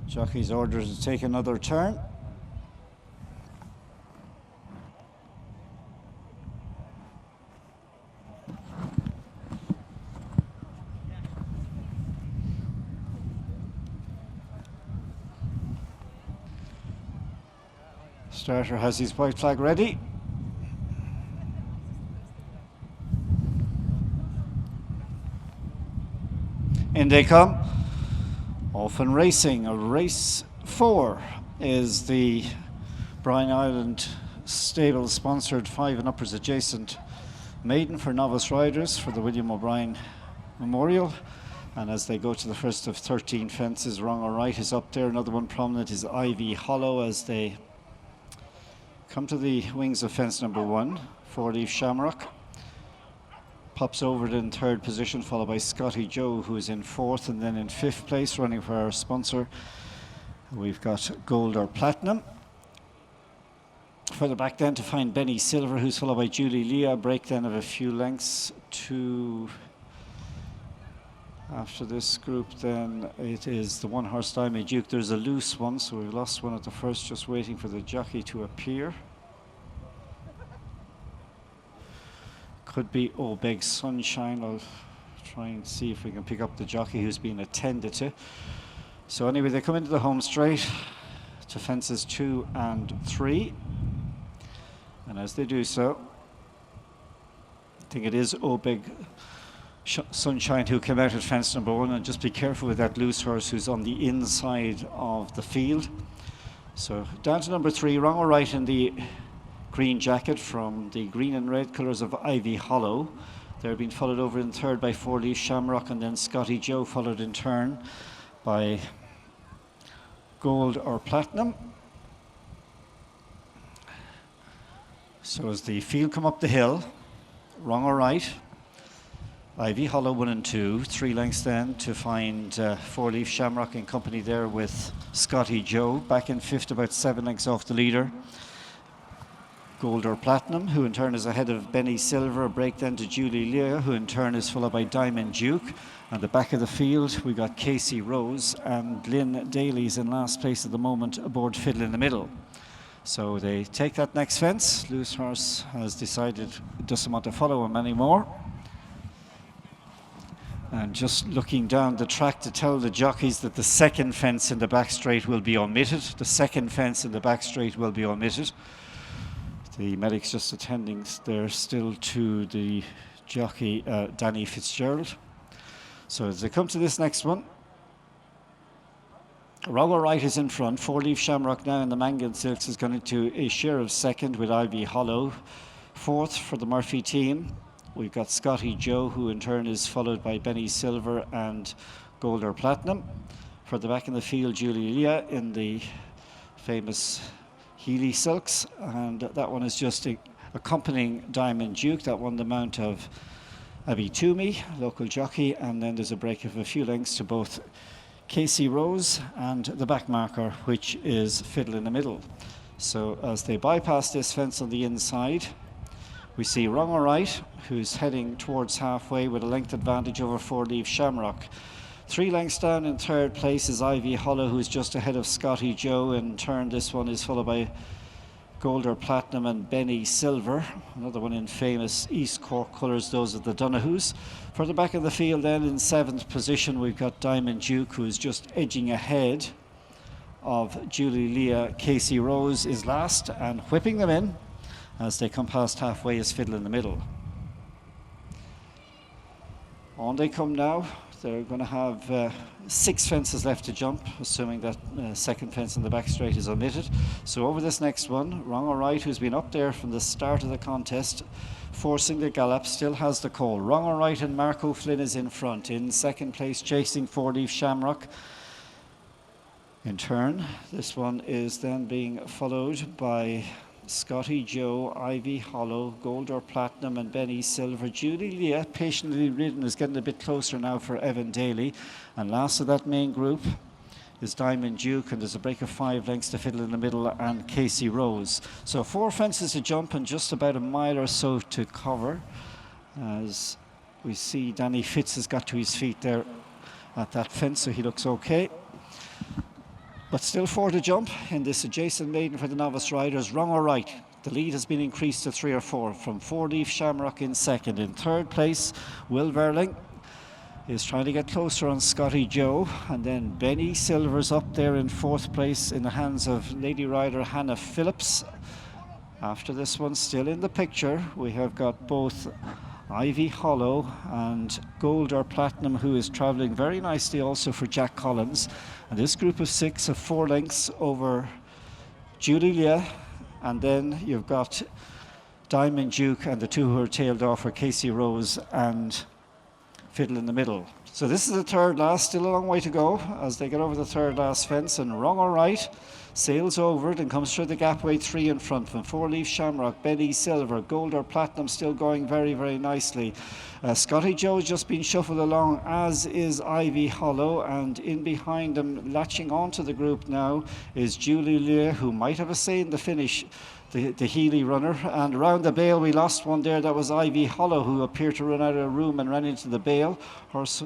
Jockey's ordered to take another turn. Starter has his white flag ready. In they come. Off and racing. Race 4 is the Bryan Island stable sponsored 5 and uppers adjacent Maiden for novice riders for the William O'Brien Memorial. And as they go to the first of 13 fences, wrong or right is up there. Another one prominent is Ivy Hollow as they come to the wings of fence number 1. 4-leaf Shamrock pops over it in 3rd position, followed by Scotty Joe, who is in 4th, and then in 5th place, running for our sponsor, we've got Gold or Platinum. Further back then to find Benny Silver, who's followed by Julie Leah. Break then of a few lengths to after this group. Then it is the 1-horse Diamond Duke. There's a loose one, so we've lost one at the first, just waiting for the jockey to appear. Could be Oh Big Sunshine. I'll try and see if we can pick up the jockey who's been attended to. So anyway, they come into the home straight to fences 2 and 3. And as they do so, I think it is Oh Big Sunshine who came out at fence number 1, and just be careful with that loose horse who's on the inside of the field. So down to number 3, wrong or right in the green jacket from the green and red colours of Ivy Hollow. They're being followed over in 3rd by 4-leaf Shamrock, and then Scotty Joe followed in turn by Gold or Platinum. So as the field come up the hill, wrong or right, Ivy Hollow 1 and 2, 3 lengths then to find 4-leaf Shamrock in company there with Scotty Joe. Back in 5th, about 7 lengths off the leader, Gold or Platinum, who in turn is ahead of Benny Silver. A break then to Julie Leah, who in turn is followed by Diamond Duke. At the back of the field, we got Casey Rose, and Lynn Daly's in last place at the moment aboard Fiddle in the Middle. So they take that next fence. Loose horse has decided it doesn't want to follow him anymore. And just looking down the track to tell the jockeys that the second fence in the back straight will be omitted. The second fence in the back straight will be omitted. The medic's just attending there still to the jockey, Danny Fitzgerald. So as they come to this next one, wrong or right is in front. 4-leaf Shamrock now in the Mangan Silks has gone into a share of 2nd with Ivy Hollow. 4th for the Murphy team, we've got Scotty Joe, who in turn is followed by Benny Silver and Gold or Platinum. Further back in the field, Julie Leah in the famous Healy Silks, and that one is just accompanying Diamond Duke. That won the mount of Abby Toomey, local jockey, and then there's a break of a few lengths to both Casey Rose and the back marker, which is Fiddle in the Middle. So as they bypass this fence on the inside, we see wrong or right, who's heading towards halfway with a length advantage over 4-leaf Shamrock. 3 lengths down in 3rd place is Ivy Hollow, who's just ahead of Scotty Joe. In turn, this one is followed by Gold or Platinum and Benny Silver. Another one in famous East Cork colours, those of the Donahues. Further back in the field then, in 7th position, we've got Diamond Duke, who is just edging ahead of Julie Leah. Casey Rose is last, and whipping them in as they come past halfway is Fiddle in the Middle. On they come now. They're going to have 6 fences left to jump, assuming that second fence in the back straight is omitted. So over this next one, wrong or right, who's been up there from the start of the contest, forcing the gallop, still has the call. Wrong or right, and Marco Flynn is in front. In 2nd place, chasing 4-leaf Shamrock. In turn, this one is then being followed by Scotty Joe, Ivy Hollow, Gold or Platinum and Benny Silver. Julie Leah, patiently ridden, is getting a bit closer now for Evan Daly. And last of that main group is Diamond Duke, and there's a break of 5 lengths to Fiddle in the Middle and Casey Rose. So 4 fences to jump and just about a mile or so to cover, as we see Danny Fitz has got to his feet there at that fence, so he looks okay. But still 4 to jump in this adjacent maiden for the novice riders. Wrong or right? The lead has been increased to 3 or 4 from 4-Leaf Shamrock in second. In third place, Will Verling is trying to get closer on Scotty Joe, and then Benny Silver's up there in fourth place in the hands of lady rider Hannah Phillips. After this one, still in the picture, we have got both Ivy Hollow and Gold or Platinum, who is travelling very nicely also for Jack Collins. And this group of 6 have 4 lengths over Julie Leah, and then you've got Diamond Duke and the 2 who are tailed off are Casey Rose and Fiddle in the middle. So this is the third last, still a long way to go as they get over the third last fence, and Wrong or Right sails over it and comes through the gapway 3 in front from 4-Leaf Shamrock, Benny Silver, Gold or Platinum still going very, very nicely. Scotty Joe's just been shuffled along, as is Ivy Hollow, and in behind them, latching onto the group now, is Julie Lear, who might have a say in the finish, the Healy runner. And around the bail we lost one there, that was Ivy Hollow, who appeared to run out of room and ran into the bail. Horse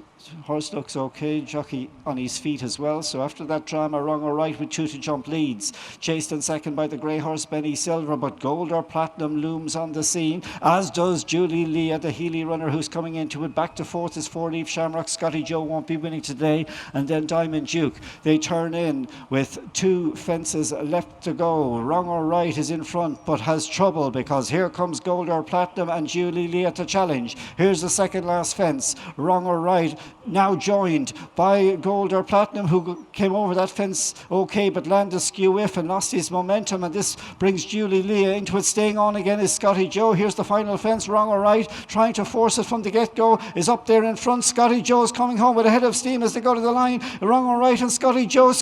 looks okay, jockey on his feet as well. So after that drama, Wrong or Right with 2 to jump leads. Chased in second by the grey horse Benny Silver, but Gold or Platinum looms on the scene, as does Julie Leah, the Healy runner, who's coming into it. Back to fourth is 4-Leaf Shamrock. Scotty Joe won't be winning today, and then Diamond Duke. They turn in with 2 fences left to go. Wrong or Right is in front but has trouble, because here comes Gold or Platinum and Julie Leah to challenge. Here's the second last fence. Wrong or Right now joined by Gold or Platinum, who came over that fence okay but landed skew whiff and lost his momentum, and this brings Julie Leah into it. Staying on again is Scotty Joe. Here's the final fence. Wrong or Right trying to force it from the get-go is up there in front. Scotty Joe's coming home with a head of steam as they go to the line. Wrong or Right and Scotty Joe,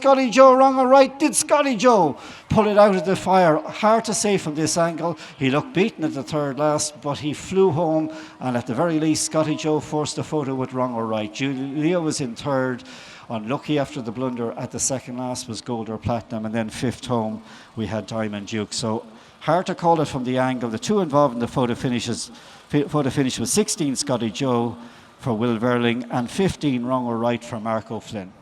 Wrong or Right. Did Scotty Joe pull it out of the fire? Hard to say from this angle. He looked beaten at the third last, but he flew home, and at the very least Scotty Joe forced a photo with Wrong or Right. Julie Leah was in third. Unlucky after the blunder at the second last was Gold or Platinum, and then fifth home we had Diamond Duke. So hard to call it from the angle. The 2 involved in the photo finish was 16 Scotty Joe for Will Verling and 15 Wrong or Right for Mark O'Flynn.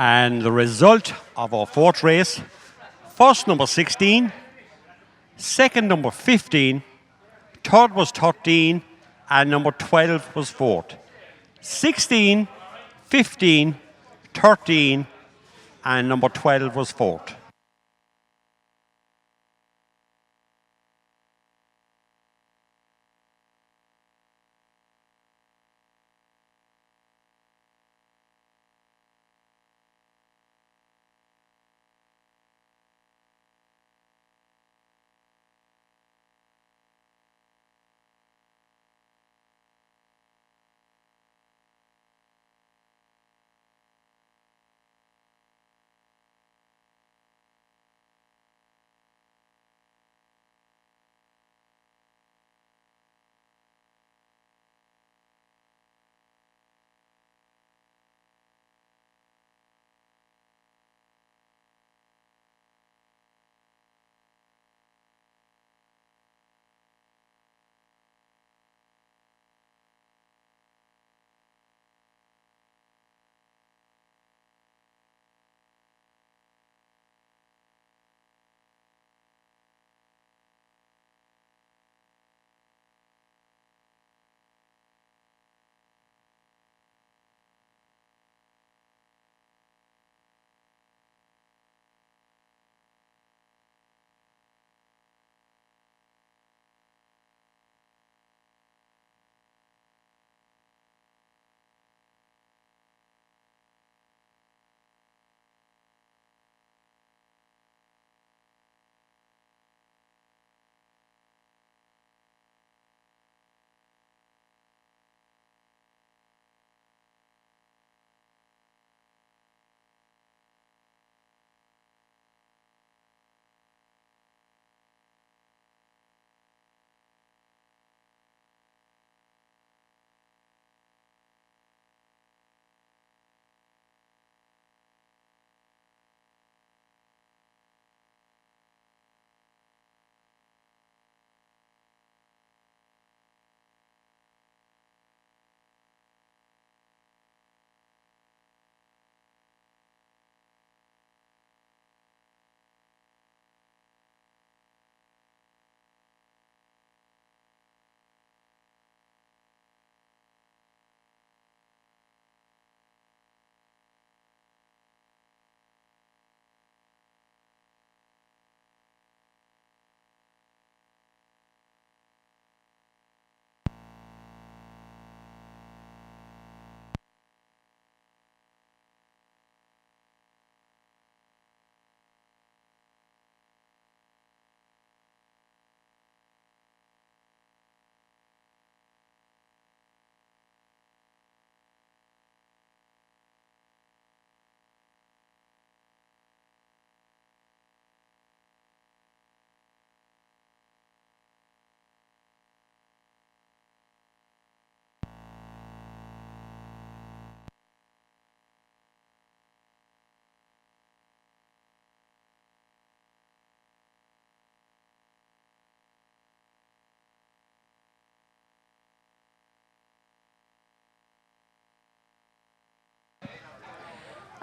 And the result of our fourth race, first number 16, second number 15, third was 13, and number 12 was fourth. 16, 15, 13, and number 12 was fourth.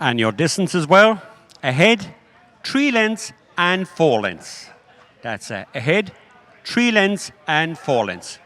And your distance as well, ahead, 3 lengths and 4 lengths. That's ahead, 3 lengths and 4 lengths.